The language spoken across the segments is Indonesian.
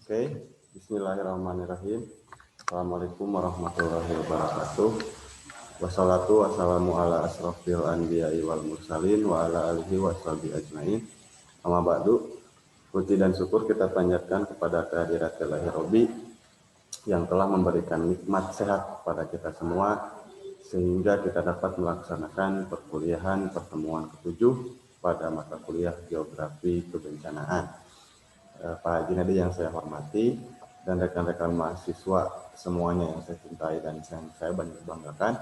Oke, bismillahirrahmanirrahim. Assalamualaikum warahmatullahi wabarakatuh. Wassalatu wassalamu ala asrofil anbiya'i wal mursalin wa ala alihi washabihi ajmain. Amma ba'du, puji dan syukur kita panjatkan kepada kehadirat Ilahi Robbi yang telah memberikan nikmat sehat kepada kita semua sehingga kita dapat melaksanakan perkuliahan pertemuan ke-7 pada mata kuliah Geografi Kebencanaan. Pak Haji Nadi yang saya hormati dan rekan-rekan mahasiswa semuanya yang saya cintai dan yang saya banggakan.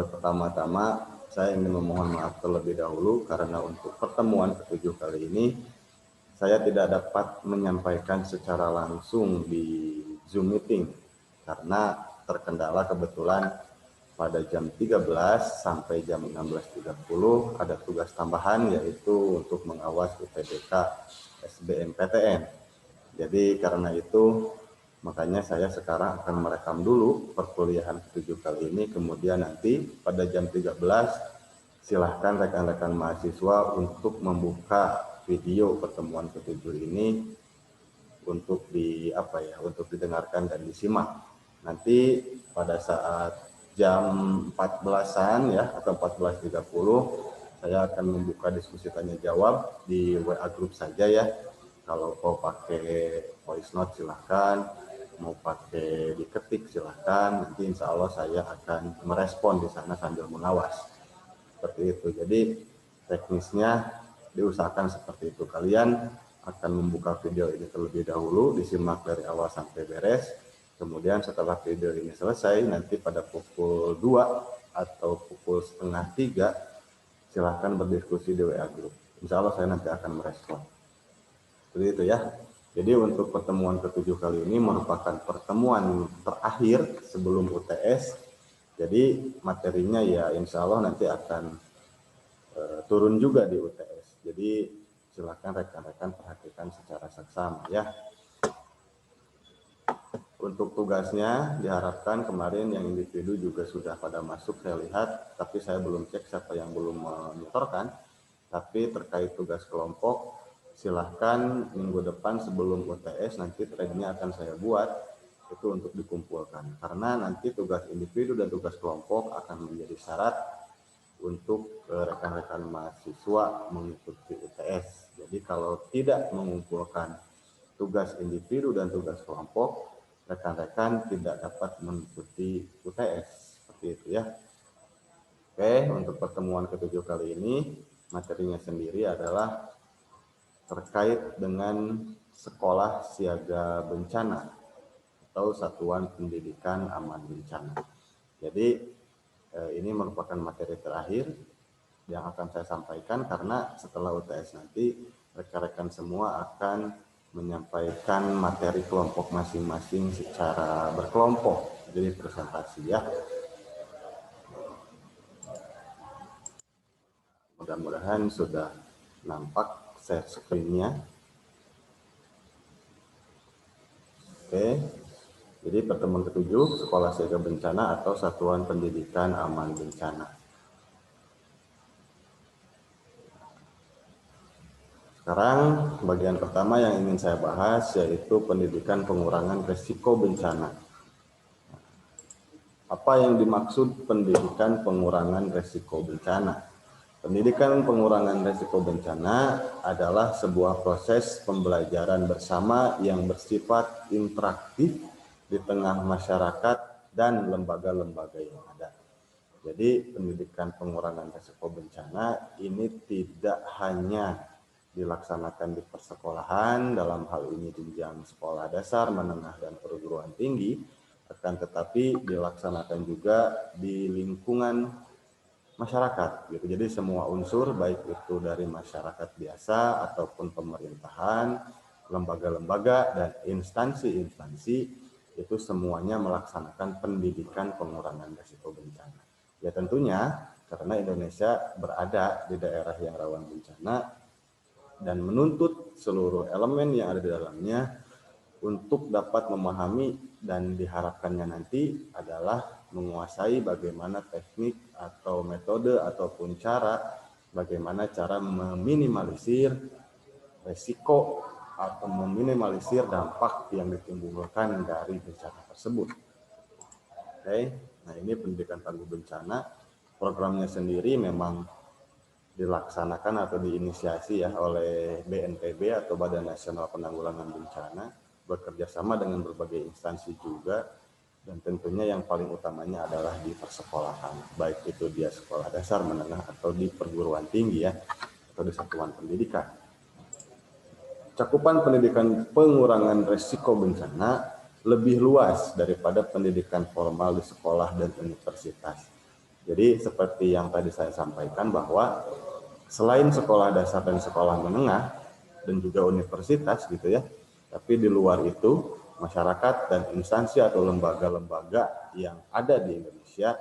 Pertama-tama saya ingin memohon maaf terlebih dahulu karena untuk pertemuan ke-7 kali ini saya tidak dapat menyampaikan secara langsung di Zoom meeting karena terkendala kebetulan pada jam 13 sampai jam 16.30 ada tugas tambahan yaitu untuk mengawas UTBK SBMPTN. Jadi karena itu makanya saya sekarang akan merekam dulu perkuliahan ke-7 kali ini, kemudian nanti pada jam 13 silahkan rekan-rekan mahasiswa untuk membuka video pertemuan ke-7 ini untuk untuk didengarkan dan disimak. Nanti pada saat jam 14-an ya atau 14.30 saya akan membuka diskusi tanya jawab di WA group saja ya. Kalau mau pakai voice note silahkan, mau pakai diketik silahkan. Nanti insya Allah saya akan merespon di sana sambil mengawas. Seperti itu. Jadi teknisnya diusahakan seperti itu. Kalian akan membuka video ini terlebih dahulu, disimak dari awal sampai beres. Kemudian setelah video ini selesai, nanti pada pukul 2 atau pukul setengah 3 silahkan berdiskusi di WA Group. Insya Allah saya nanti akan merespon. Seperti itu ya. Jadi untuk pertemuan ke-7 kali ini merupakan pertemuan terakhir sebelum UTS. Jadi materinya ya insya Allah nanti akan turun juga di UTS. Jadi silakan rekan-rekan perhatikan secara seksama ya. Untuk tugasnya diharapkan kemarin yang individu juga sudah pada masuk saya lihat, tapi saya belum cek siapa yang belum menyetorkan. Tapi terkait tugas kelompok, silahkan minggu depan sebelum UTS nanti threadnya akan saya buat itu untuk dikumpulkan. Karena nanti tugas individu dan tugas kelompok akan menjadi syarat untuk rekan-rekan mahasiswa mengikuti UTS. Jadi kalau tidak mengumpulkan tugas individu dan tugas kelompok, rekan-rekan tidak dapat mengikuti UTS. Seperti itu ya. Oke, untuk pertemuan ke-7 kali ini, materinya sendiri adalah terkait dengan sekolah siaga bencana atau satuan pendidikan aman bencana. Jadi ini merupakan materi terakhir yang akan saya sampaikan karena setelah UTS nanti rekan-rekan semua akan menyampaikan materi kelompok masing-masing secara berkelompok, jadi presentasi ya. Mudah-mudahan sudah nampak share screen-nya. Oke, jadi pertemuan ke-7 Sekolah Siaga Bencana atau Satuan Pendidikan Aman Bencana. Sekarang bagian pertama yang ingin saya bahas yaitu pendidikan pengurangan risiko bencana. Apa yang dimaksud pendidikan pengurangan risiko bencana? Pendidikan pengurangan risiko bencana adalah sebuah proses pembelajaran bersama yang bersifat interaktif di tengah masyarakat dan lembaga-lembaga yang ada. Jadi pendidikan pengurangan risiko bencana ini tidak hanya dilaksanakan di persekolahan, dalam hal ini jenjang sekolah dasar, menengah, dan perguruan tinggi, akan tetapi dilaksanakan juga di lingkungan masyarakat. Gitu. Jadi semua unsur, baik itu dari masyarakat biasa ataupun pemerintahan, lembaga-lembaga, dan instansi-instansi, itu semuanya melaksanakan pendidikan pengurangan risiko bencana. Ya tentunya karena Indonesia berada di daerah yang rawan bencana, dan menuntut seluruh elemen yang ada di dalamnya untuk dapat memahami dan diharapkannya nanti adalah menguasai bagaimana teknik atau metode ataupun cara bagaimana cara meminimalisir resiko atau meminimalisir dampak yang ditimbulkan dari bencana tersebut. Oke, nah ini pendidikan tangguh bencana. Programnya sendiri memang dilaksanakan atau diinisiasi ya oleh BNPB atau Badan Nasional Penanggulangan Bencana, bekerja sama dengan berbagai instansi juga, dan tentunya yang paling utamanya adalah di persekolahan, baik itu dia sekolah dasar, menengah, atau di perguruan tinggi ya, atau di satuan pendidikan. Cakupan pendidikan pengurangan risiko bencana lebih luas daripada pendidikan formal di sekolah dan universitas. Jadi seperti yang tadi saya sampaikan bahwa selain sekolah dasar dan sekolah menengah dan juga universitas gitu ya, tapi di luar itu masyarakat dan instansi atau lembaga-lembaga yang ada di Indonesia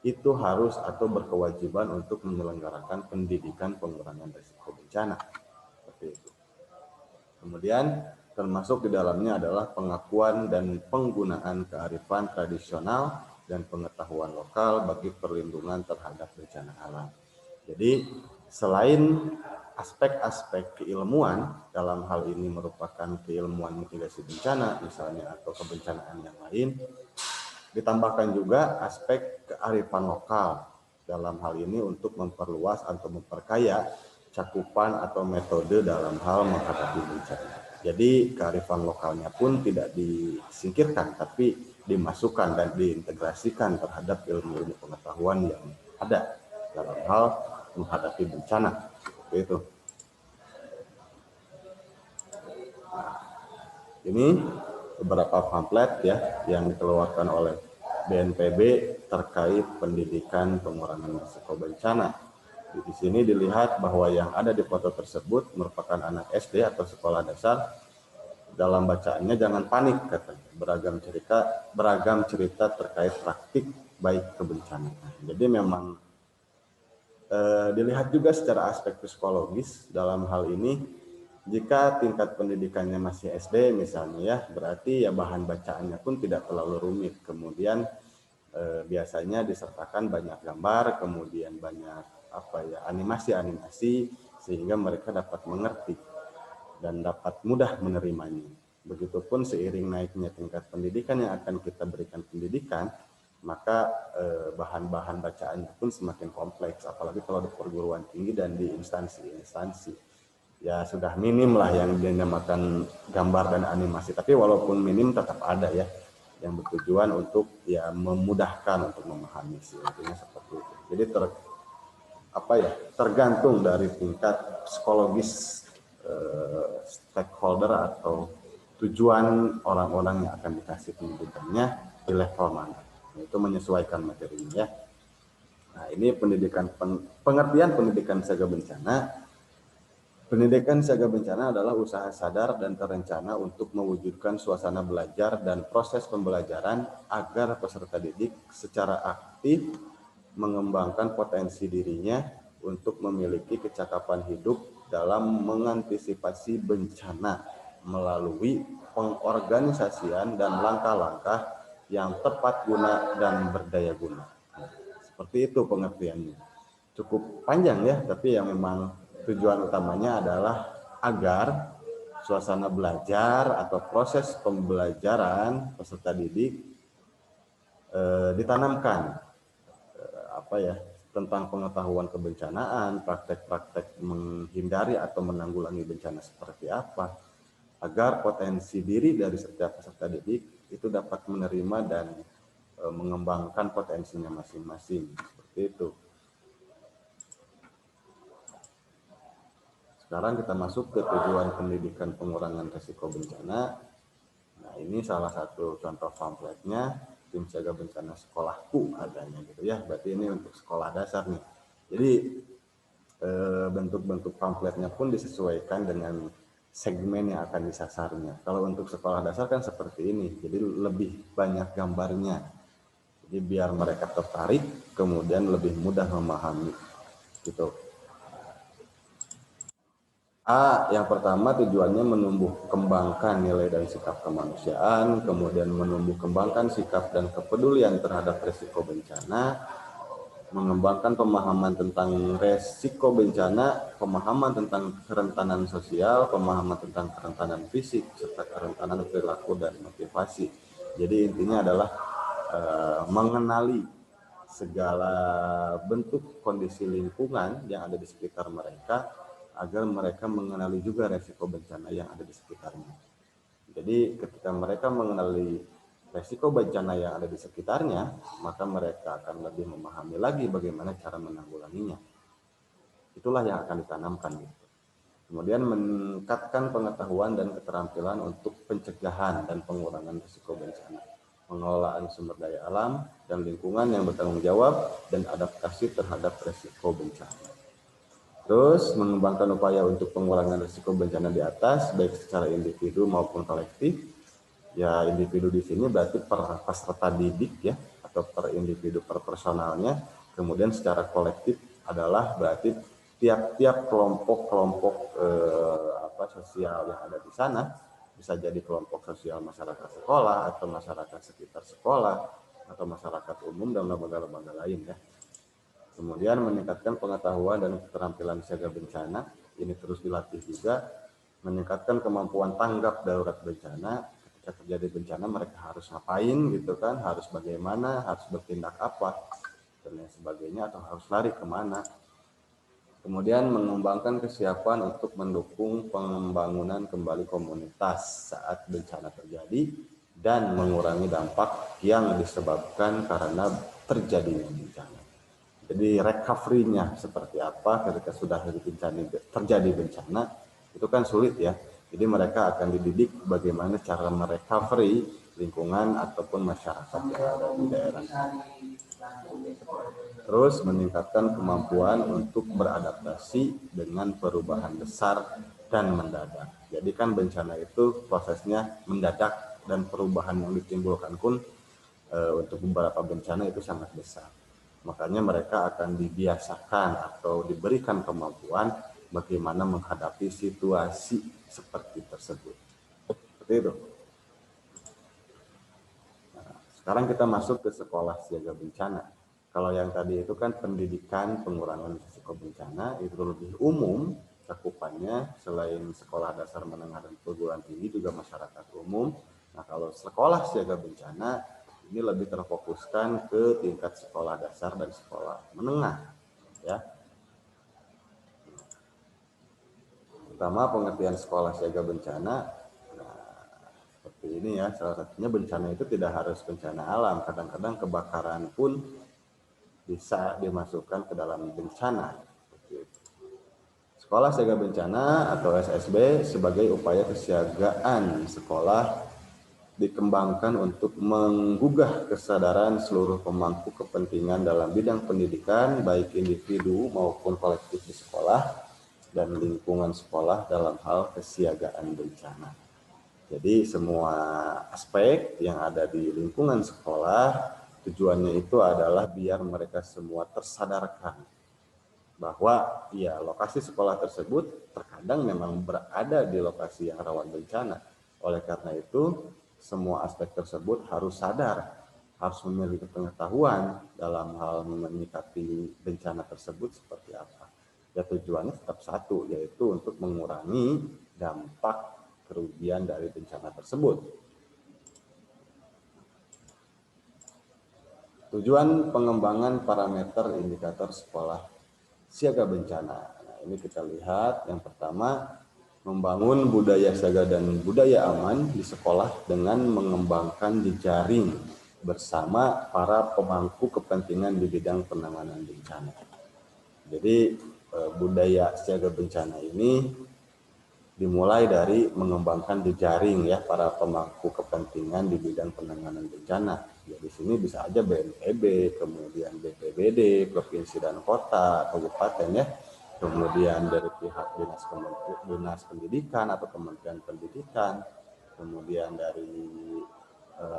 itu harus atau berkewajiban untuk menyelenggarakan pendidikan pengurangan risiko bencana. Seperti itu. Kemudian termasuk di dalamnya adalah pengakuan dan penggunaan kearifan tradisional dan pengetahuan lokal bagi perlindungan terhadap bencana alam. Jadi selain aspek-aspek keilmuan, dalam hal ini merupakan keilmuan mitigasi bencana misalnya atau kebencanaan yang lain, ditambahkan juga aspek kearifan lokal dalam hal ini untuk memperluas atau memperkaya cakupan atau metode dalam hal menghadapi bencana. Jadi kearifan lokalnya pun tidak disingkirkan, tapi dimasukkan dan diintegrasikan terhadap ilmu-ilmu pengetahuan yang ada dalam hal menghadapi bencana. Seperti itu. Nah, ini beberapa pamflet ya yang dikeluarkan oleh BNPB terkait pendidikan pengurangan risiko bencana. Di sini dilihat bahwa yang ada di foto tersebut merupakan anak SD atau sekolah dasar. Dalam bacaannya jangan panik katanya. Beragam cerita terkait praktik baik kebencanaan. Jadi memang dilihat juga secara aspek psikologis dalam hal ini. Jika tingkat pendidikannya masih SD misalnya ya, berarti ya bahan bacaannya pun tidak terlalu rumit. Kemudian biasanya disertakan banyak gambar, kemudian banyak animasi-animasi sehingga mereka dapat mengerti dan dapat mudah menerimanya. Begitupun seiring naiknya tingkat pendidikan yang akan kita berikan pendidikan, maka bahan-bahan bacaannya pun semakin kompleks, apalagi kalau di perguruan tinggi dan di instansi-instansi. Ya sudah minim lah yang dinamakan gambar dan animasi, tapi walaupun minim tetap ada ya yang bertujuan untuk ya memudahkan untuk memahami sih, intinya seperti itu. Jadi tergantung dari tingkat psikologis stakeholder atau tujuan orang-orang yang akan dikasih pendidikannya di level mana. Itu menyesuaikan materinya ya. Nah, ini pengertian pendidikan siaga bencana. Pendidikan siaga bencana adalah usaha sadar dan terencana untuk mewujudkan suasana belajar dan proses pembelajaran agar peserta didik secara aktif mengembangkan potensi dirinya untuk memiliki kecakapan hidup dalam mengantisipasi bencana melalui pengorganisasian dan langkah-langkah yang tepat guna dan berdaya guna. Seperti itu pengertiannya. Cukup panjang ya, tapi yang memang tujuan utamanya adalah agar suasana belajar atau proses pembelajaran peserta didik ditanamkan tentang pengetahuan kebencanaan, praktek-praktek menghindari atau menanggulangi bencana seperti apa, agar potensi diri dari setiap peserta didik itu dapat menerima dan mengembangkan potensinya masing-masing. Seperti itu. Sekarang kita masuk ke tujuan pendidikan pengurangan risiko bencana. Nah, ini salah satu contoh pamfletnya, tim siaga bencana sekolahku adanya gitu ya. Berarti ini untuk sekolah dasar nih. Jadi bentuk-bentuk pamfletnya pun disesuaikan dengan segmen yang akan disasarnya. Kalau untuk sekolah dasar kan seperti ini, jadi lebih banyak gambarnya. Jadi biar mereka tertarik, kemudian lebih mudah memahami gitu. Yang pertama tujuannya menumbuh kembangkan nilai dan sikap kemanusiaan, kemudian menumbuh kembangkan sikap dan kepedulian terhadap risiko bencana, mengembangkan pemahaman tentang resiko bencana, pemahaman tentang kerentanan sosial, pemahaman tentang kerentanan fisik, serta kerentanan perilaku dan motivasi. Jadi intinya adalah mengenali segala bentuk kondisi lingkungan yang ada di sekitar mereka, agar mereka mengenali juga resiko bencana yang ada di sekitarnya. Jadi ketika mereka mengenali resiko bencana yang ada di sekitarnya, maka mereka akan lebih memahami lagi bagaimana cara menanggulanginya. Itulah yang akan ditanamkan. Kemudian meningkatkan pengetahuan dan keterampilan untuk pencegahan dan pengurangan risiko bencana, pengelolaan sumber daya alam dan lingkungan yang bertanggung jawab, dan adaptasi terhadap risiko bencana. Terus mengembangkan upaya untuk pengurangan risiko bencana di atas, baik secara individu maupun kolektif. Ya, individu di sini berarti per peserta didik ya, atau per individu per personalnya. Kemudian secara kolektif adalah berarti tiap-tiap kelompok-kelompok sosial yang ada di sana, bisa jadi kelompok sosial masyarakat sekolah atau masyarakat sekitar sekolah atau masyarakat umum dan lembaga-lembaga lain ya. Kemudian meningkatkan pengetahuan dan keterampilan siaga bencana, ini terus dilatih juga. Meningkatkan kemampuan tanggap darurat bencana, ketika terjadi bencana mereka harus ngapain gitu kan, harus bagaimana, harus bertindak apa, dan lain sebagainya, atau harus lari kemana. Kemudian mengembangkan kesiapan untuk mendukung pembangunan kembali komunitas saat bencana terjadi, dan mengurangi dampak yang disebabkan karena terjadinya bencana. Jadi recovery-nya seperti apa ketika sudah terjadi bencana, itu kan sulit ya. Jadi mereka akan dididik bagaimana cara merecovery lingkungan ataupun masyarakat yang ada di daerah. Terus meningkatkan kemampuan untuk beradaptasi dengan perubahan besar dan mendadak. Jadi kan bencana itu prosesnya mendadak, dan perubahan yang ditimbulkan pun untuk beberapa bencana itu sangat besar. Makanya mereka akan dibiasakan atau diberikan kemampuan bagaimana menghadapi situasi seperti tersebut. Seperti itu. Nah, sekarang kita masuk ke sekolah siaga bencana. Kalau yang tadi itu kan pendidikan pengurangan risiko bencana, itu lebih umum cakupannya, selain sekolah dasar menengah dan perguruan tinggi juga masyarakat umum. Nah, kalau sekolah siaga bencana ini lebih terfokuskan ke tingkat sekolah dasar dan sekolah menengah ya. Pertama, pengertian sekolah siaga bencana. Nah, seperti ini ya, salah satunya bencana itu tidak harus bencana alam, kadang-kadang kebakaran pun bisa dimasukkan ke dalam bencana. Sekolah siaga bencana atau SSB sebagai upaya kesiagaan sekolah dikembangkan untuk menggugah kesadaran seluruh pemangku kepentingan dalam bidang pendidikan, baik individu maupun kolektif di sekolah dan lingkungan sekolah dalam hal kesiagaan bencana. Jadi semua aspek yang ada di lingkungan sekolah, tujuannya itu adalah biar mereka semua tersadarkan bahwa ya lokasi sekolah tersebut terkadang memang berada di lokasi yang rawan bencana. Oleh karena itu, semua aspek tersebut harus sadar, harus memiliki pengetahuan dalam hal menyikapi bencana tersebut seperti apa. Ya, tujuannya tetap satu, yaitu untuk mengurangi dampak kerugian dari bencana tersebut. Tujuan pengembangan parameter indikator sekolah siaga bencana. Nah, ini kita lihat yang pertama, membangun budaya siaga dan budaya aman di sekolah dengan mengembangkan jejaring bersama para pemangku kepentingan di bidang penanganan bencana. Jadi budaya siaga bencana ini dimulai dari mengembangkan jejaring ya para pemangku kepentingan di bidang penanganan bencana. Ya, di sini bisa aja BNPB, kemudian BPBD, provinsi dan kota, kabupaten ya. Kemudian dari pihak dinas pendidikan atau Kementerian Pendidikan, kemudian dari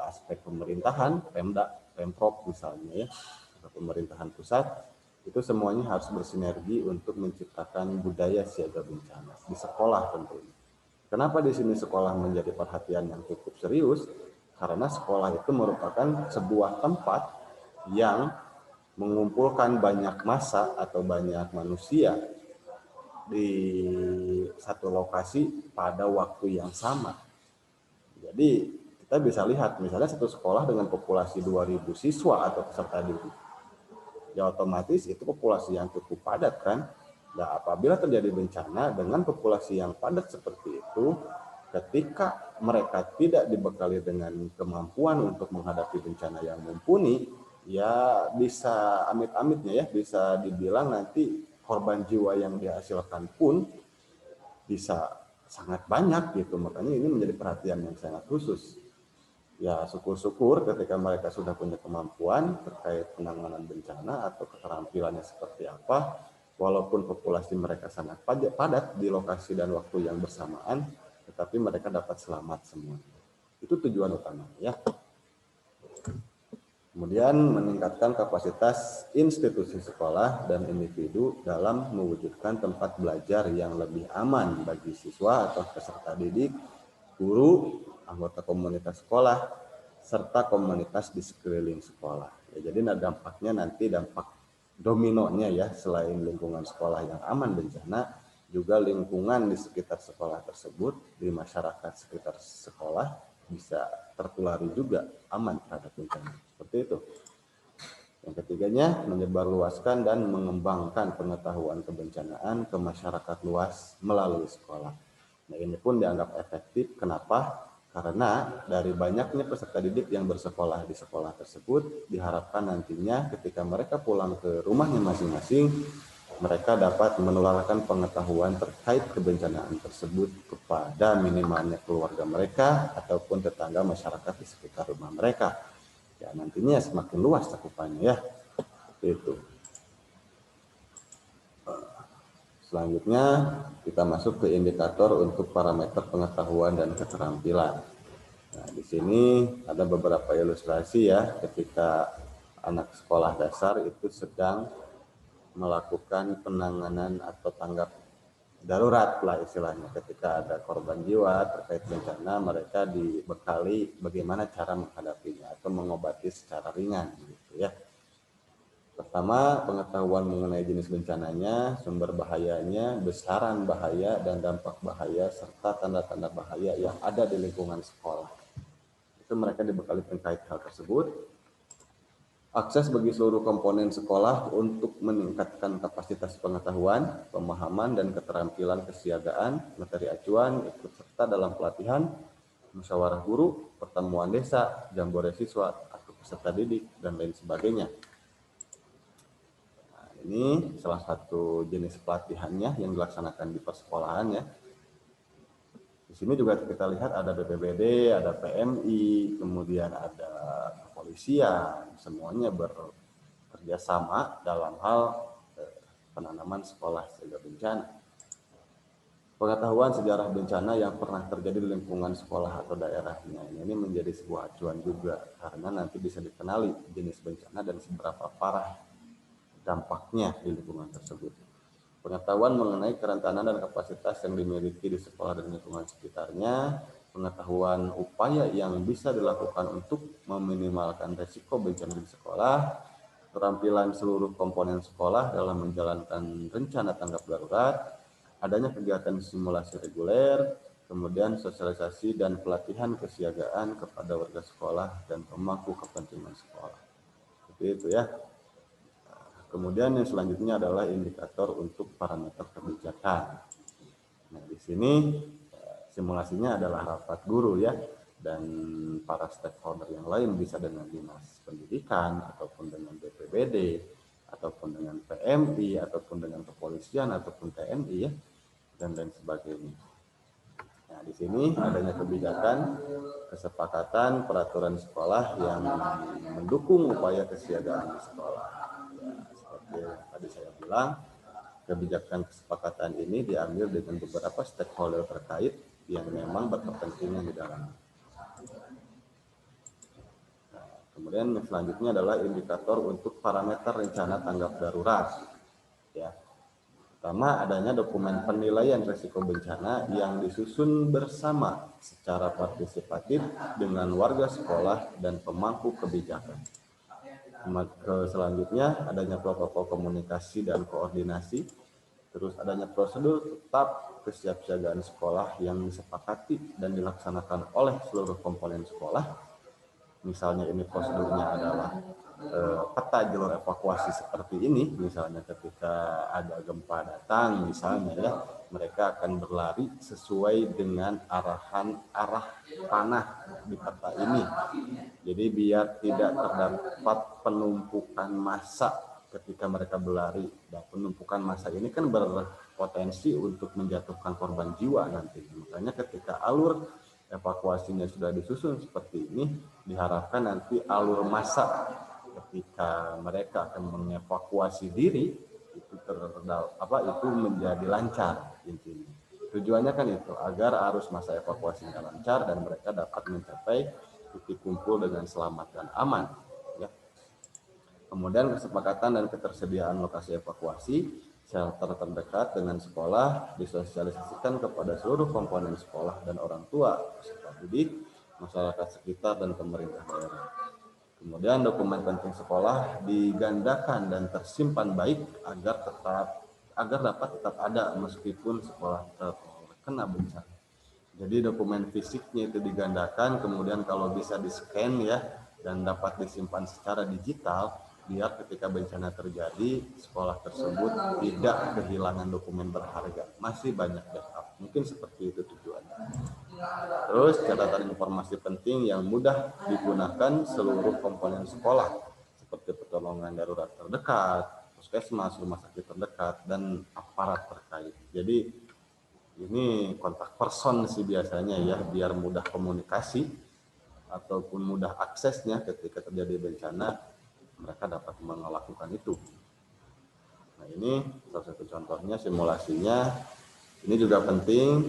aspek pemerintahan, Pemda, Pemprov misalnya ya, atau pemerintahan pusat, itu semuanya harus bersinergi untuk menciptakan budaya siaga bencana di sekolah tentunya. Kenapa di sini sekolah menjadi perhatian yang cukup serius? Karena sekolah itu merupakan sebuah tempat yang mengumpulkan banyak massa atau banyak manusia di satu lokasi pada waktu yang sama. Jadi kita bisa lihat misalnya satu sekolah dengan populasi 2.000 siswa atau peserta didik, ya otomatis itu populasi yang cukup padat kan. Nah, apabila terjadi bencana dengan populasi yang padat seperti itu, ketika mereka tidak dibekali dengan kemampuan untuk menghadapi bencana yang mumpuni, ya bisa amit-amitnya ya, bisa dibilang nanti korban jiwa yang dihasilkan pun bisa sangat banyak gitu. Makanya ini menjadi perhatian yang sangat khusus. Ya syukur-syukur ketika mereka sudah punya kemampuan terkait penanganan bencana atau keterampilannya seperti apa, walaupun populasi mereka sangat padat di lokasi dan waktu yang bersamaan, tetapi mereka dapat selamat semua. Itu tujuan utamanya ya. Kemudian meningkatkan kapasitas institusi sekolah dan individu dalam mewujudkan tempat belajar yang lebih aman bagi siswa atau peserta didik, guru, anggota komunitas sekolah, serta komunitas di sekeliling sekolah. Ya, jadi dampaknya nanti dampak dominonya ya, selain lingkungan sekolah yang aman bencana, juga lingkungan di sekitar sekolah tersebut, di masyarakat sekitar sekolah bisa tertulari juga aman terhadap bencana. Seperti itu. Yang ketiganya, menyebarluaskan dan mengembangkan pengetahuan kebencanaan ke masyarakat luas melalui sekolah. Nah, ini pun dianggap efektif. Kenapa? Karena dari banyaknya peserta didik yang bersekolah di sekolah tersebut, diharapkan nantinya ketika mereka pulang ke rumahnya masing-masing, mereka dapat menularkan pengetahuan terkait kebencanaan tersebut kepada minimalnya keluarga mereka ataupun tetangga masyarakat di sekitar rumah mereka. Ya, nantinya semakin luas cakupannya ya. Itu. Selanjutnya kita masuk ke indikator untuk parameter pengetahuan dan keterampilan. Nah, di sini ada beberapa ilustrasi ya ketika anak sekolah dasar itu sedang melakukan penanganan atau tanggap darurat lah istilahnya. Ketika ada korban jiwa terkait bencana, mereka dibekali bagaimana cara menghadapinya atau mengobati secara ringan gitu ya. Pertama, pengetahuan mengenai jenis bencananya, sumber bahayanya, besaran bahaya dan dampak bahaya serta tanda-tanda bahaya yang ada di lingkungan sekolah. Itu mereka dibekali terkait hal tersebut. Akses bagi seluruh komponen sekolah untuk meningkatkan kapasitas pengetahuan, pemahaman, dan keterampilan kesiagaan, materi acuan, ikut serta dalam pelatihan, musyawarah guru, pertemuan desa, jambore siswa, atau peserta didik, dan lain sebagainya. Nah, ini salah satu jenis pelatihannya yang dilaksanakan di persekolahan ya. Di sini juga kita lihat ada BPBD, ada PMI, kemudian ada kepolisian, semuanya bekerja sama dalam hal penanaman sekolah siaga bencana. Pengetahuan sejarah bencana yang pernah terjadi di lingkungan sekolah atau daerahnya ini menjadi sebuah acuan juga karena nanti bisa dikenali jenis bencana dan seberapa parah dampaknya di lingkungan tersebut. Pengetahuan mengenai kerentanan dan kapasitas yang dimiliki di sekolah dan lingkungan sekitarnya, pengetahuan upaya yang bisa dilakukan untuk meminimalkan resiko bencana di sekolah, keterampilan seluruh komponen sekolah dalam menjalankan rencana tanggap darurat, adanya kegiatan simulasi reguler, kemudian sosialisasi dan pelatihan kesiagaan kepada warga sekolah dan pemangku kepentingan sekolah. Seperti itu ya. Kemudian yang selanjutnya adalah indikator untuk parameter kebijakan. Nah, di sini simulasinya adalah rapat guru ya, dan para stakeholder yang lain bisa dengan dinas pendidikan, ataupun dengan BPBD, ataupun dengan PMI, ataupun dengan kepolisian, ataupun TNI ya, dan lain sebagainya. Nah, di sini adanya kebijakan, kesepakatan, peraturan sekolah yang mendukung upaya kesiagaan di sekolah. Seperti tadi saya bilang, kebijakan kesepakatan ini diambil dengan beberapa stakeholder terkait yang memang berkepentingan di dalamnya. Nah, kemudian yang selanjutnya adalah indikator untuk parameter rencana tanggap darurat. Ya. Pertama, adanya dokumen penilaian risiko bencana yang disusun bersama secara partisipatif dengan warga sekolah dan pemangku kebijakan. Selanjutnya adanya protokol komunikasi dan koordinasi, terus adanya prosedur tetap kesiapsiagaan sekolah yang disepakati dan dilaksanakan oleh seluruh komponen sekolah. Misalnya ini prosedurnya adalah peta jalur evakuasi seperti ini, misalnya ketika ada gempa datang misalnya ya, mereka akan berlari sesuai dengan arah panah di peta ini. Jadi biar tidak terdapat penumpukan massa ketika mereka berlari. Dan penumpukan massa ini kan berpotensi untuk menjatuhkan korban jiwa nanti. Makanya ketika alur evakuasinya sudah disusun seperti ini, diharapkan nanti alur massa ketika mereka akan mengevakuasi diri itu menjadi lancar intinya. Tujuannya kan itu agar arus massa evakuasinya lancar dan mereka dapat mencapai titik kumpul dengan selamat dan aman. Ya. Kemudian kesepakatan dan ketersediaan lokasi evakuasi shelter terdekat dengan sekolah disosialisasikan kepada seluruh komponen sekolah dan orang tua, peserta didik, masyarakat sekitar, dan pemerintah daerah. Kemudian dokumen penting sekolah digandakan dan tersimpan baik agar dapat tetap ada meskipun sekolah terkena bencana. Jadi dokumen fisiknya itu digandakan, kemudian kalau bisa di-scan ya dan dapat disimpan secara digital biar ketika bencana terjadi sekolah tersebut tidak kehilangan dokumen berharga, masih banyak backup. Mungkin seperti itu tujuannya. Terus catatan informasi penting yang mudah digunakan seluruh komponen sekolah seperti pertolongan darurat terdekat, puskesmas, rumah sakit terdekat, dan aparat terkait. Jadi ini kontak person sih biasanya ya, biar mudah komunikasi ataupun mudah aksesnya ketika terjadi bencana, mereka dapat melakukan itu. Nah ini salah satu contohnya simulasinya. Ini juga penting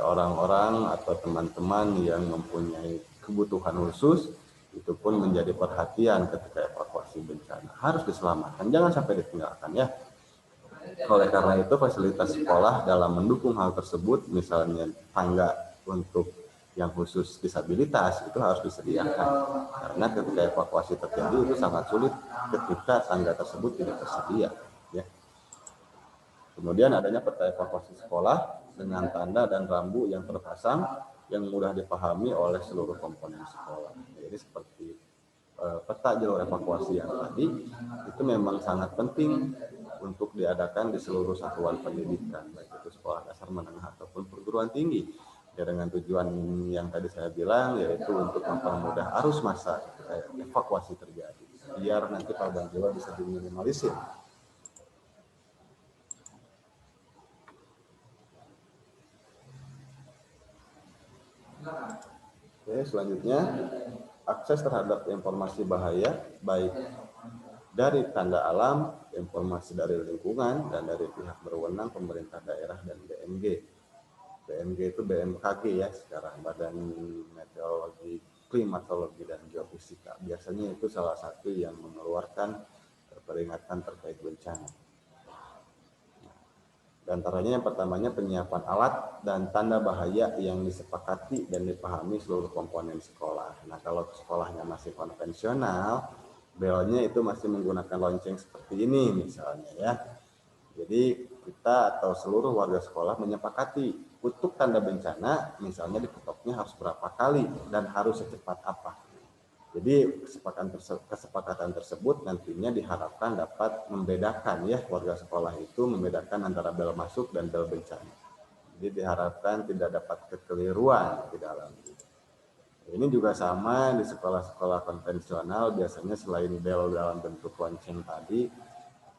orang-orang atau teman-teman yang mempunyai kebutuhan khusus itu pun menjadi perhatian ketika evakuasi bencana. Harus diselamatkan, jangan sampai ditinggalkan ya. Oleh karena itu fasilitas sekolah dalam mendukung hal tersebut, misalnya tangga untuk yang khusus disabilitas itu harus disediakan. Karena ketika evakuasi terjadi itu sangat sulit ketika tangga tersebut tidak tersedia. Ya. Kemudian adanya peta evakuasi sekolah dengan tanda dan rambu yang terpasang yang mudah dipahami oleh seluruh komponen sekolah. Jadi seperti peta jalur evakuasi yang tadi itu memang sangat penting untuk diadakan di seluruh satuan pendidikan, baik itu sekolah dasar, menengah ataupun perguruan tinggi. Ya, dengan tujuan yang tadi saya bilang yaitu untuk mempermudah arus massa evakuasi terjadi, biar nanti korban jiwa bisa diminimalisir. Oke, selanjutnya akses terhadap informasi bahaya baik dari tanda alam, informasi dari lingkungan, dan dari pihak berwenang pemerintah daerah dan BMG. BMG itu BMKG ya sekarang, Badan Meteorologi, Klimatologi, dan Geofisika. Biasanya itu salah satu yang mengeluarkan peringatan terkait bencana. Di antaranya yang pertamanya penyiapan alat dan tanda bahaya yang disepakati dan dipahami seluruh komponen sekolah. Nah kalau sekolahnya masih konvensional, belnya itu masih menggunakan lonceng seperti ini misalnya ya. Jadi kita atau seluruh warga sekolah menyepakati untuk tanda bencana misalnya diketoknya harus berapa kali dan harus secepat apa. Jadi kesepakatan tersebut nantinya diharapkan dapat membedakan ya warga sekolah itu membedakan antara bel masuk dan bel bencana. Jadi diharapkan tidak dapat kekeliruan di dalam. Ini juga sama di sekolah-sekolah konvensional biasanya selain bel dalam bentuk lonceng tadi,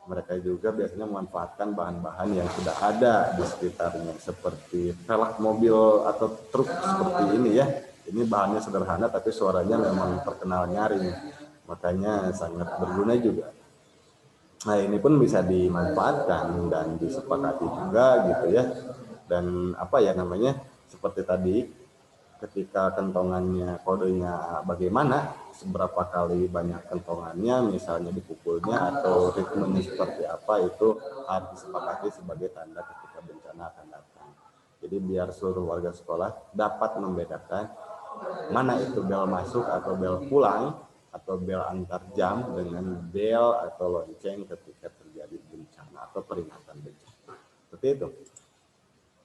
mereka juga biasanya memanfaatkan bahan-bahan yang sudah ada di sekitarnya seperti velg mobil atau truk seperti ini ya. Ini bahannya sederhana tapi suaranya memang terkenal nyaring, makanya sangat berguna juga. Nah ini pun bisa dimanfaatkan dan disepakati juga gitu ya. Dan apa ya namanya seperti tadi ketika kentongannya kodenya bagaimana, seberapa kali banyak kentongannya, misalnya dipukulnya atau ritmenya seperti apa itu harus disepakati sebagai tanda ketika bencana akan datang. Jadi biar seluruh warga sekolah dapat membedakan mana itu bel masuk atau bel pulang atau bel antar jam dengan bel atau lonceng ketika terjadi bencana atau peringatan bencana. Seperti itu.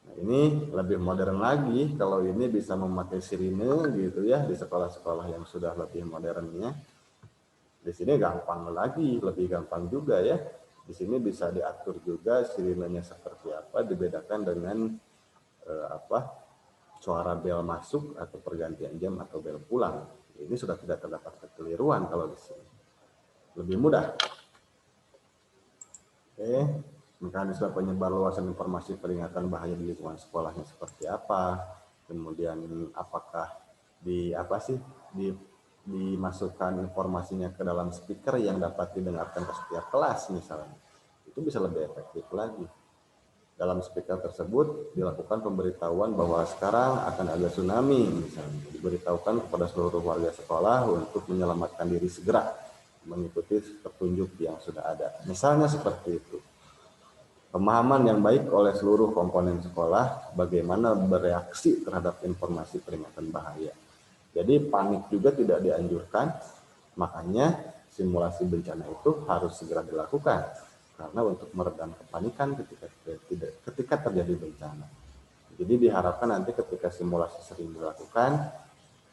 Nah, ini lebih modern lagi kalau ini bisa memakai sirine gitu ya di sekolah-sekolah yang sudah lebih modernnya. Di sini gampang lagi, lebih gampang juga ya. Di sini bisa diatur juga sirinenya seperti apa, dibedakan dengan suara bel masuk atau pergantian jam atau bel pulang. Ini sudah tidak terdapat kekeliruan kalau di sini. Lebih mudah. Oke, mekanisme penyebar luasan informasi peringatan bahaya di lingkungan sekolahnya seperti apa, kemudian apakah dimasukkan informasinya ke dalam speaker yang dapat didengarkan ke setiap kelas misalnya, itu bisa lebih efektif lagi. Dalam speaker tersebut dilakukan pemberitahuan bahwa sekarang akan ada tsunami misalnya, diberitahukan kepada seluruh warga sekolah untuk menyelamatkan diri segera mengikuti petunjuk yang sudah ada. Misalnya seperti itu. Pemahaman yang baik oleh seluruh komponen sekolah bagaimana bereaksi terhadap informasi peringatan bahaya. Jadi panik juga tidak dianjurkan, makanya simulasi bencana itu harus segera dilakukan karena untuk meredam kepanikan ketika terjadi bencana. Jadi diharapkan nanti ketika simulasi sering dilakukan,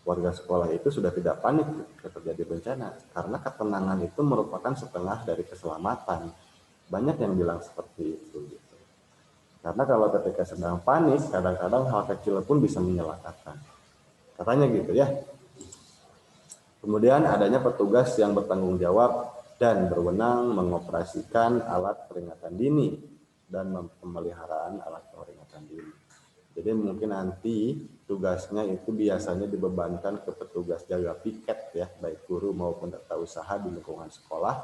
warga sekolah itu sudah tidak panik ketika terjadi bencana, karena ketenangan itu merupakan setengah dari keselamatan. Banyak yang bilang seperti itu. Gitu. Karena kalau ketika sedang panik, kadang-kadang hal kecil pun bisa menyelakakan. Katanya gitu ya. Kemudian adanya petugas yang bertanggung jawab dan berwenang mengoperasikan alat peringatan dini dan pemeliharaan alat peringatan dini. Jadi mungkin nanti tugasnya itu biasanya dibebankan ke petugas jaga piket ya, baik guru maupun tata usaha di lingkungan sekolah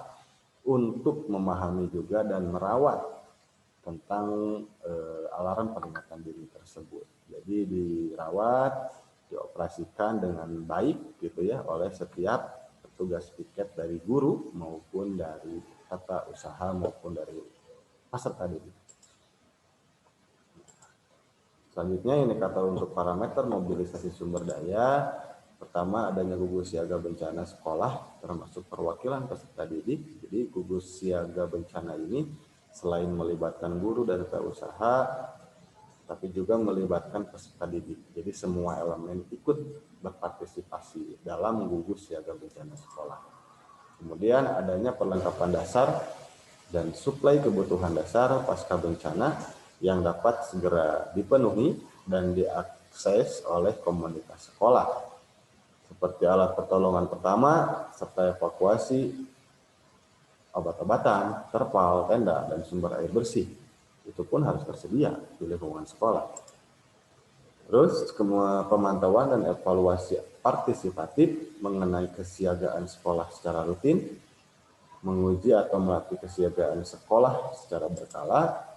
untuk memahami juga dan merawat tentang alarm peringatan dini tersebut. Jadi dirawat, dioperasikan dengan baik gitu ya oleh setiap petugas piket dari guru maupun dari tata usaha maupun dari peserta didik. Selanjutnya indikator untuk parameter mobilisasi sumber daya. Pertama adanya gugus siaga bencana sekolah termasuk perwakilan peserta didik. Jadi gugus siaga bencana ini selain melibatkan guru dan tata usaha, tapi juga melibatkan peserta didik. Jadi semua elemen ikut berpartisipasi dalam gugus siaga bencana sekolah. Kemudian adanya perlengkapan dasar dan suplai kebutuhan dasar pasca bencana yang dapat segera dipenuhi dan diakses oleh komunitas sekolah, seperti alat pertolongan pertama, serta evakuasi, obat-obatan, terpal, tenda, dan sumber air bersih. Itu pun harus tersedia di lingkungan sekolah. Terus pemantauan dan evaluasi partisipatif mengenai kesiagaan sekolah secara rutin, menguji atau melatih kesiagaan sekolah secara berkala.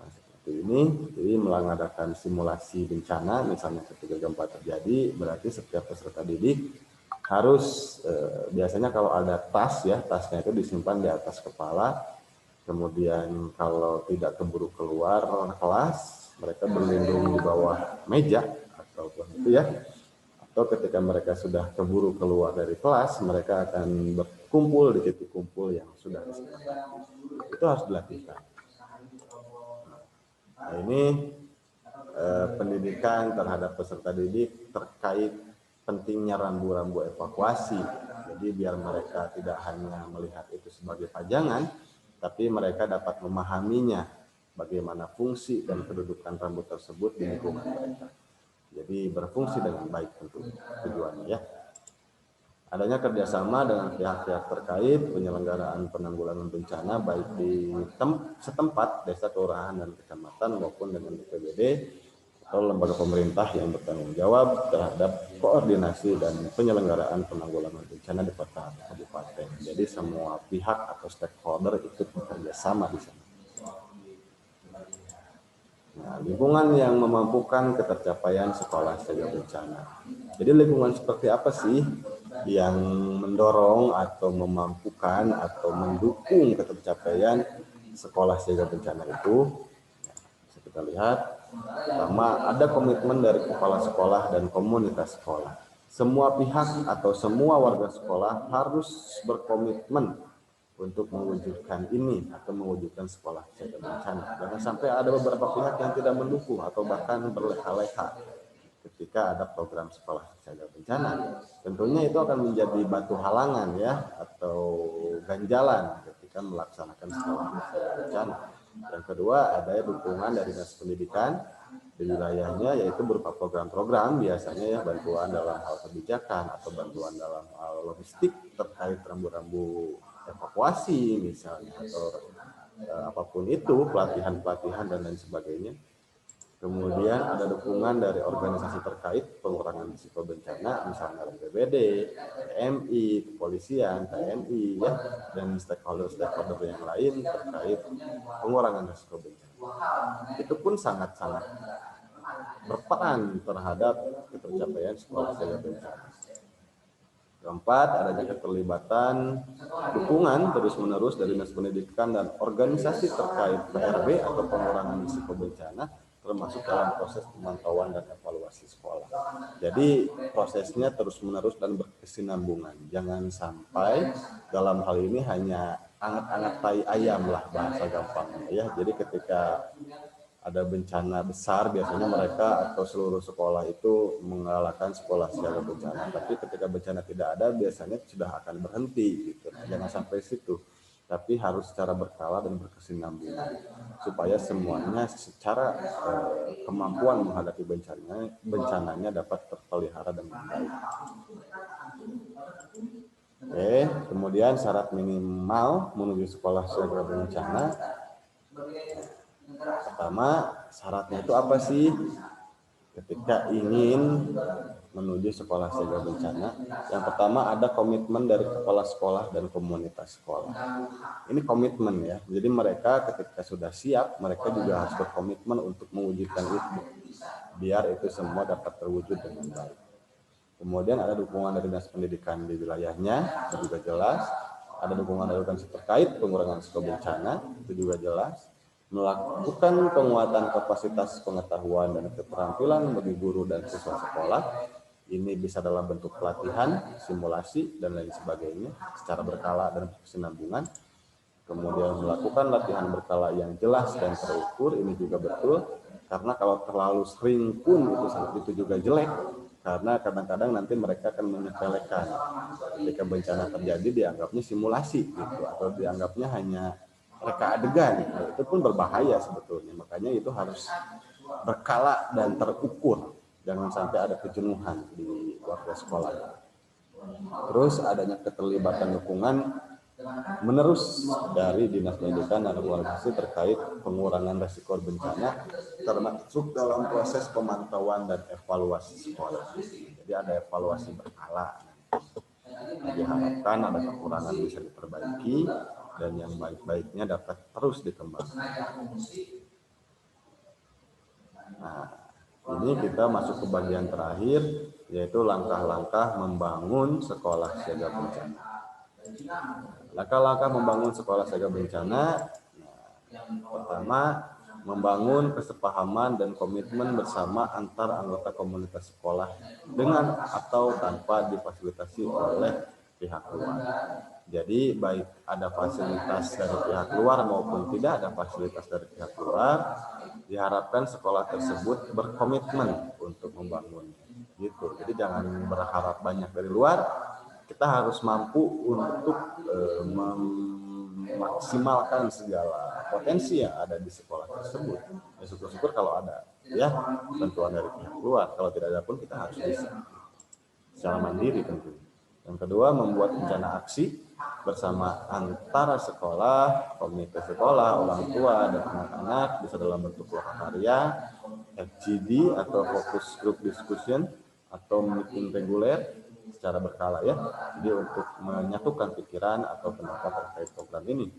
Nah, seperti ini, jadi mengadakan simulasi bencana, misalnya ketika gempa terjadi, berarti setiap peserta didik harus biasanya kalau ada tas ya, tasnya itu disimpan di atas kepala. Kemudian kalau tidak keburu keluar kelas, mereka berlindung di bawah meja ataupun itu ya. Atau ketika mereka sudah keburu keluar dari kelas, mereka akan berkumpul di titik kumpul yang sudah disediakan. Itu harus dilakukan. Nah, ini pendidikan terhadap peserta didik terkait pentingnya rambu-rambu evakuasi. Jadi biar mereka tidak hanya melihat itu sebagai pajangan, tapi mereka dapat memahaminya, bagaimana fungsi dan kedudukan rambu tersebut di lingkungan mereka. Jadi berfungsi dengan baik tentu tujuannya ya. Adanya kerjasama dengan pihak-pihak terkait penyelenggaraan penanggulangan bencana baik di setempat, desa, kelurahan, dan kecamatan maupun dengan BPBD atau lembaga pemerintah yang bertanggung jawab terhadap koordinasi dan penyelenggaraan penanggulangan bencana di kota atau kabupaten. Jadi semua pihak atau stakeholder ikut bekerja sama di sana. Nah, lingkungan yang memampukan ketercapaian sekolah siaga bencana. Jadi lingkungan seperti apa sih yang mendorong atau memampukan atau mendukung ketercapaian sekolah siaga bencana itu? Bisa kita lihat, pertama ada komitmen dari kepala sekolah dan komunitas sekolah. semua pihak atau semua warga sekolah harus berkomitmen untuk mewujudkan ini atau mewujudkan sekolah siaga bencana. Jangan sampai ada beberapa pihak yang tidak mendukung atau bahkan berleha-leha ketika ada program sekolah siaga bencana. Tentunya itu akan menjadi batu halangan ya atau ganjalan ketika melaksanakan sekolah siaga bencana. Yang kedua, ada dukungan dari dinas pendidikan di wilayahnya, yaitu berupa program-program biasanya ya, bantuan dalam hal kebijakan atau bantuan dalam hal logistik terkait rambu-rambu evakuasi misalnya, atau apapun itu, pelatihan-pelatihan dan lain sebagainya. Kemudian ada dukungan dari organisasi terkait pengurangan risiko bencana, misalnya BPBD, PMI, kepolisian, TNI, ya, dan stakeholder-stakeholder yang lain terkait pengurangan risiko bencana. Itu pun sangat-sangat berperan terhadap tercapaian sekolah siaga bencana. Keempat, adanya keterlibatan dukungan terus-menerus dari dinas pendidikan dan organisasi terkait PRB atau pengurangan risiko bencana, termasuk dalam proses pemantauan dan evaluasi sekolah. Jadi prosesnya terus-menerus dan berkesinambungan. Jangan sampai dalam hal ini hanya anget-anget tai ayam lah bahasa gampangnya ya. Jadi ketika ada bencana besar, biasanya mereka atau seluruh sekolah itu menggalakkan sekolah siaga bencana. Tapi ketika bencana tidak ada, biasanya sudah akan berhenti gitu. Nah, jangan sampai situ. Tapi harus secara berkala dan berkesinambungan supaya semuanya secara kemampuan menghadapi bencananya dapat terpelihara dengan baik. Oke, kemudian syarat minimal menuju sekolah siaga bencana. Pertama, syaratnya itu apa sih? Ketika ingin menuju sekolah siaga bencana, yang pertama ada komitmen dari kepala sekolah dan komunitas sekolah. Ini komitmen ya, jadi mereka ketika sudah siap, mereka juga harus berkomitmen untuk mewujudkan itu, biar itu semua dapat terwujud dengan baik. Kemudian ada dukungan dari dinas pendidikan di wilayahnya, itu juga jelas. Ada dukungan dari organisasi terkait pengurangan risiko bencana, itu juga jelas. Melakukan penguatan kapasitas pengetahuan dan keterampilan bagi guru dan siswa sekolah. Ini bisa dalam bentuk pelatihan, simulasi, dan lain sebagainya secara berkala dan berkesinambungan. Kemudian melakukan latihan berkala yang jelas dan terukur, ini juga betul. Karena kalau terlalu sering pun itu juga jelek. Karena kadang-kadang nanti mereka akan menyepelekan. Ketika bencana terjadi dianggapnya simulasi gitu, atau dianggapnya hanya reka adegan, itu pun berbahaya sebetulnya. Makanya itu harus berkala dan terukur, jangan sampai ada kejenuhan di warga sekolah. Terus adanya keterlibatan dukungan menerus dari dinas pendidikan dan organisasi terkait pengurangan risiko bencana, termasuk dalam proses pemantauan dan evaluasi sekolah. Jadi ada evaluasi berkala. Diharapkan ada kekurangan bisa diperbaiki dan yang baik-baiknya dapat terus dikembangkan. Nah, ini kita masuk ke bagian terakhir, yaitu langkah-langkah membangun sekolah siaga bencana. Langkah-langkah membangun sekolah siaga bencana, pertama, membangun kesepahaman dan komitmen bersama antar anggota komunitas sekolah dengan atau tanpa difasilitasi oleh pihak luar. Jadi baik ada fasilitas dari pihak luar maupun tidak ada fasilitas dari pihak luar, diharapkan sekolah tersebut berkomitmen untuk membangunnya. Gitu. Jadi jangan berharap banyak dari luar, kita harus mampu untuk memaksimalkan segala potensi yang ada di sekolah tersebut. Ya, syukur-syukur kalau ada ya bantuan dari pihak luar. Kalau tidak ada pun kita harus bisa secara mandiri tentunya. Yang kedua, membuat rencana aksi bersama antara sekolah, komunitas sekolah, orang tua, dan anak-anak, bisa dalam bentuk lokakarya, FGD atau Focus Group Discussion, atau meeting reguler secara berkala ya. Jadi untuk menyatukan pikiran atau pendapat terkait program ini.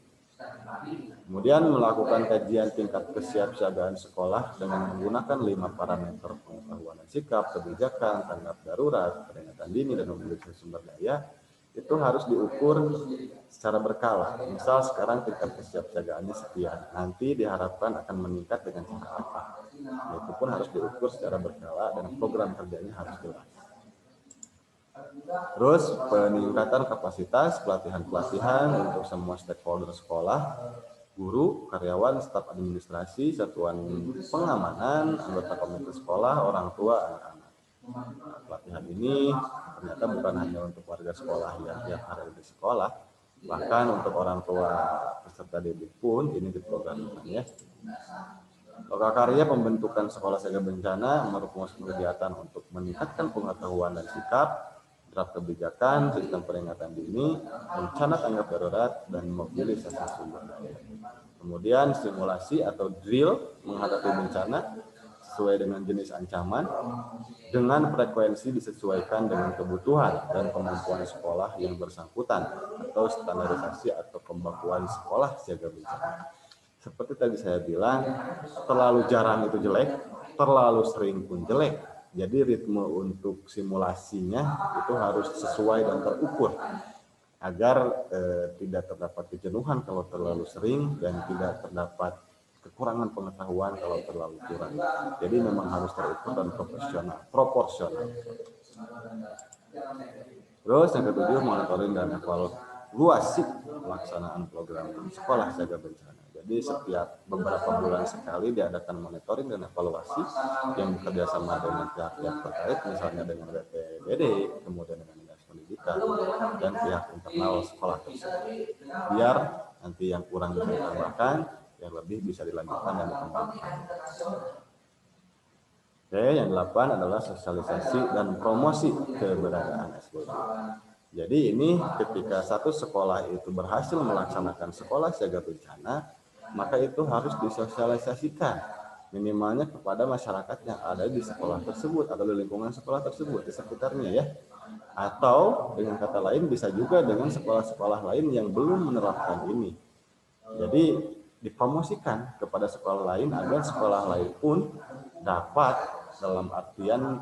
Kemudian melakukan kajian tingkat kesiapsiagaan sekolah dengan menggunakan 5 parameter pengetahuan dan sikap, kebijakan, tanggap darurat, peringatan dini, dan mobilisasi sumber daya. Itu harus diukur secara berkala. Misal sekarang tingkat kesiapsiagaannya sekian, nanti diharapkan akan meningkat dengan cara apa. Itu pun harus diukur secara berkala dan program kerjanya harus jelas. Terus peningkatan kapasitas, pelatihan-pelatihan untuk semua stakeholder sekolah, guru, karyawan, staf administrasi, satuan pengamanan, anggota komite sekolah, orang tua, anak-anak. Nah, pelatihan ini ternyata bukan hanya untuk warga sekolah yang tiap hari di sekolah, bahkan untuk orang tua peserta didik pun ini diprogramkan ya. Lokakarya pembentukan sekolah siaga bencana merupakan kegiatan untuk meningkatkan pengetahuan dan sikap, draft kebijakan, sistem peringatan dini, rencana tanggap darurat, dan mobilisasi sumber daya. Kemudian simulasi atau drill menghadapi bencana sesuai dengan jenis ancaman, dengan frekuensi disesuaikan dengan kebutuhan dan kemampuan sekolah yang bersangkutan, atau standarisasi atau pembakuan sekolah siaga bencana. Seperti tadi saya bilang, terlalu jarang itu jelek, terlalu sering pun jelek. Jadi ritme untuk simulasinya itu harus sesuai dan terukur agar tidak terdapat kejenuhan kalau terlalu sering dan tidak terdapat kekurangan pengetahuan kalau terlalu kurang. Jadi memang harus terukur dan proporsional. Terus yang ketujuh, monitoring dan evaluasi pelaksanaan program sekolah siaga bencana. Jadi setiap beberapa bulan sekali diadakan monitoring dan evaluasi yang bekerja sama dengan pihak-pihak terkait, misalnya dengan BPBD, kemudian dengan dinas pendidikan, dan pihak internal sekolah tersebut. Biar nanti yang kurang bisa ditambahkan, yang lebih bisa dilanjutkan dan dikembangkan. Oke, yang 8 adalah sosialisasi dan promosi keberadaan SBB. Jadi ini ketika satu sekolah itu berhasil melaksanakan sekolah siaga bencana, maka itu harus disosialisasikan minimalnya kepada masyarakat yang ada di sekolah tersebut atau di lingkungan sekolah tersebut, di sekitarnya ya. Atau dengan kata lain bisa juga dengan sekolah-sekolah lain yang belum menerapkan ini. Jadi dipromosikan kepada sekolah lain agar sekolah lain pun dapat dalam artian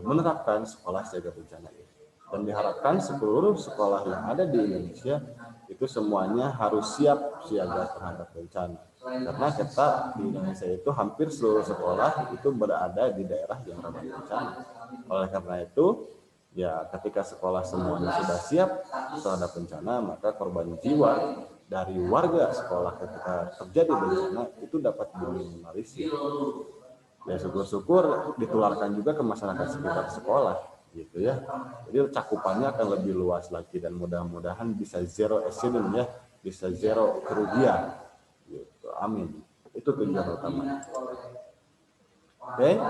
menerapkan sekolah siaga bencana ini. Dan diharapkan seluruh sekolah yang ada di Indonesia itu semuanya harus siap siaga terhadap bencana. Karena kita di Indonesia itu hampir seluruh sekolah itu berada di daerah yang rawan bencana. Oleh karena itu, ya ketika sekolah semuanya sudah siap terhadap bencana, maka korban jiwa dari warga sekolah ketika terjadi bencana itu dapat diminimalisir. Ya syukur-syukur ditularkan juga ke masyarakat sekitar sekolah gitu ya. Jadi cakupannya akan lebih luas lagi dan mudah-mudahan bisa zero accident ya, bisa zero kerugian gitu. Amin. Itu tujuan utamanya. Oke,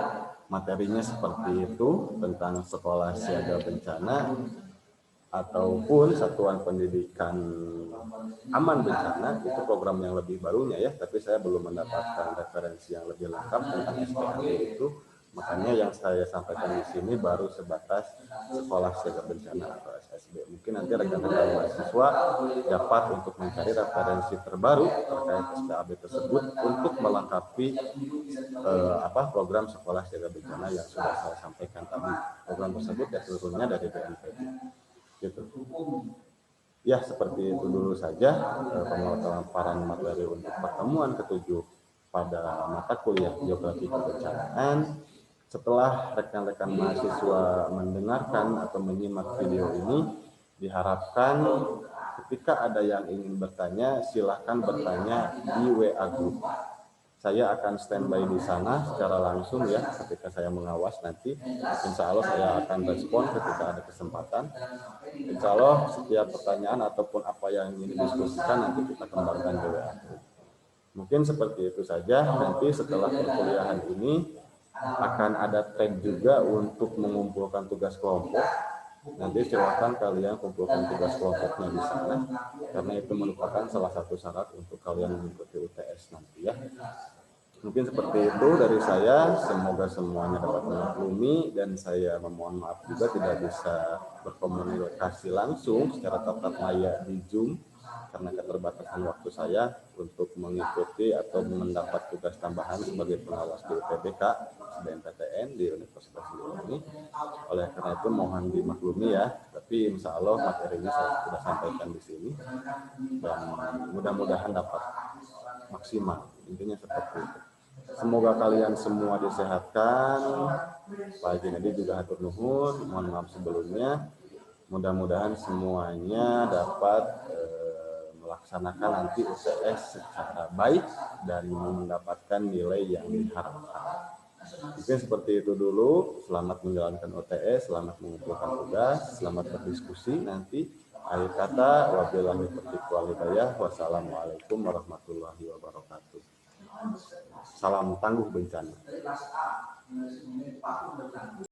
materinya seperti itu tentang sekolah siaga bencana ataupun satuan pendidikan aman bencana. Itu program yang lebih barunya ya, tapi saya belum mendapatkan referensi yang lebih lengkap tentang SPAB itu. Makanya yang saya sampaikan di sini baru sebatas sekolah siaga bencana atau SSB. Mungkin nanti rekan-rekan mahasiswa dapat untuk mencari referensi terbaru terkait SPAB tersebut untuk melengkapi program sekolah siaga bencana yang sudah saya sampaikan tadi. Program tersebut ya turunnya dari BNPB. Gitu. Ya seperti itu dulu saja pemaparan materi untuk pertemuan ke-7 pada mata kuliah Geografi Kebencanaan. Setelah rekan-rekan mahasiswa mendengarkan atau menyimak video ini, diharapkan ketika ada yang ingin bertanya, silakan bertanya di WA Group. Saya akan standby di sana secara langsung ya, ketika saya mengawas nanti. Insya Allah saya akan respon ketika ada kesempatan. Insya Allah setiap pertanyaan ataupun apa yang ingin didiskusikan nanti kita kembangkan di WA Group. Mungkin seperti itu saja. Nanti setelah perkuliahan ini akan ada thread juga untuk mengumpulkan tugas kelompok. Nanti silakan kalian kumpulkan tugas kelompoknya di sana, karena itu merupakan salah satu syarat untuk kalian mengikuti UTS nanti ya. Mungkin seperti itu dari saya. Semoga semuanya dapat memaklumi, dan saya memohon maaf juga tidak bisa berkomunikasi langsung secara tatap muka di Zoom karena keterbatasan waktu saya untuk mengikuti atau mendapat tugas tambahan sebagai pengawas di UTBK SBMPTN di Universitas ini. Oleh karena itu mohon dimaklumi ya, tapi insya Allah materinya saya sudah sampaikan di sini dan mudah-mudahan dapat maksimal. Intinya seperti itu. Semoga kalian semua disehatkan. Pak Haji Nadi juga hatur nuhun, mohon maaf sebelumnya. Mudah-mudahan semuanya dapat melaksanakan nanti UTS secara baik dan mendapatkan nilai yang diharapkan. Mungkin seperti itu dulu. Selamat menjalankan UTS, selamat mengumpulkan tugas, selamat berdiskusi nanti. Akhir kata, wabillahi taufiq wal hidayah. Wassalamualaikum warahmatullahi wabarakatuh. Salam tangguh bencana.